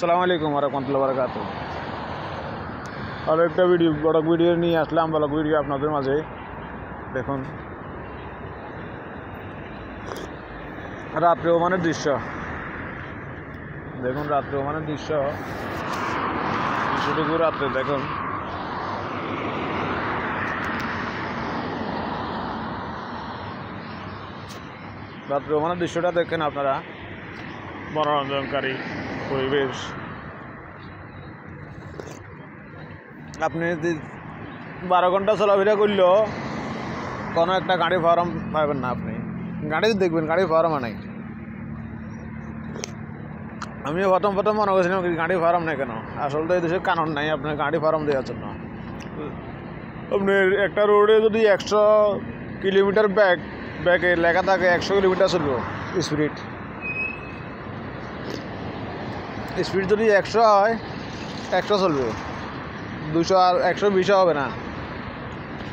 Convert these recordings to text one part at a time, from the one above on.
আসসালামু আলাইকুম ওয়া রাহমাতুল্লাহি ওয়া বারাকাতুহু। আর একটা বড় ভিডিও নিয়ে আসলাম, বড় ভিডিও আপনাদের মাঝে। দেখুন রাত্রে ওমানের দৃশ্য, দেখুন রাত্রে ওমানের দৃশ্যটুকু রাত্রে দেখুন। রাত্রে ওমানের দৃশ্যটা দেখেন আপনারা, মনোরঞ্জনকারী পরিবেশ। আপনি যদি 12 ঘন্টা চলাফেরা করলেও কোনো একটা গাড়ি ফার্ম পাবেন না। আপনি গাড়ি দেখবেন, গাড়ি ফার্ম নাই। আমিও প্রথম মনে করছিলাম গাড়ি ফার্ম নেই কেন, আসলে তো এই দেশে কানুন নাই আপনার গাড়ি ফার্ম দেওয়ার জন্য। আপনি একটা রোডে যদি 100 কিলোমিটার ব্যাগে লেখা থাকে 100 কিলোমিটার চলবো স্পিড যদি 100 হয় 100 চলবে, 200 আর 120 হবে না।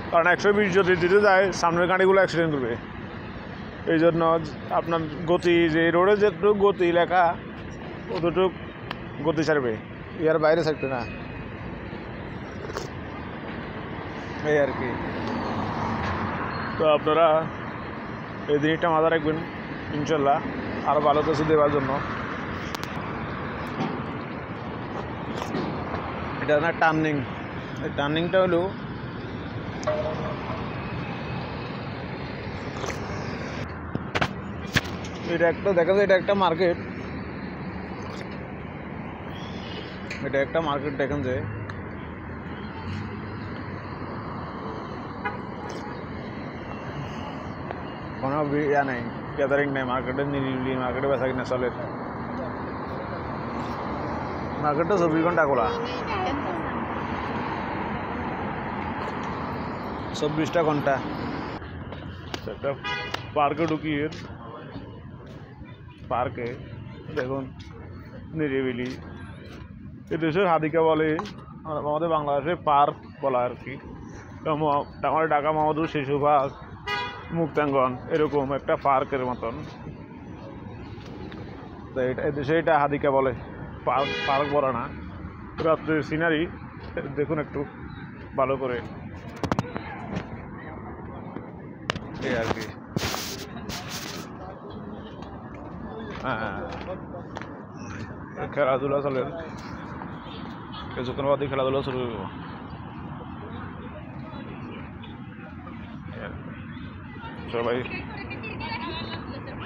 কারণ 120 যদি দিতে যায় সামনের গাড়িগুলো অ্যাক্সিডেন্ট করবে। এই জন্য আপনার গতি, যে রোডে যেটুকু গতি লেখা অতটুক গতি ছাড়বে, ইয়ার বাইরে থাকবে না, এই আর কি। তো আপনারা এই জিনিসটা মাথায় রাখবেন ইনশাল্লাহ, আরও ভালো কিছু দেওয়ার জন্য। এটা না টার্নিং, এই টার্নিংটা হলো এটা একটা দেখা যায়, এটা একটা মার্কেট, দেখেন যে কোনো ইয়া নেই, গ্যাদারিং নেই মার্কেটে, নিরিবিলি মার্কেটে বেচা কিনা চলে। মার্কেটটা 24 ঘন্টা খোলা, 24টা ঘন্টা। একটা পার্কে ঢুকিয়ে, পার্কে দেখুন নিরিবিলি। এদেশের হাদিকা বলে, আমাদের বাংলাদেশে পার্ক বলা আর কি। আমাদের ঢাকা মহাদুর শিশুবাগ, মুক্তাঙ্গন এরকম একটা পার্কের মতন। তো এটা এদেশে এটা হাদিকা বলে, পার্ক বলে না। রাত্রের সিনারি দেখুন একটু ভালো করে, এই আর কি। হ্যাঁ, খেলাধুলা চলে, কিছুক্ষণ বাদে খেলাধুলা শুরু হইব।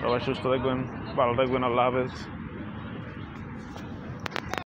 সবাই সুস্থ থাকবেন, ভালো থাকবেন। আল্লাহ হাফেজ।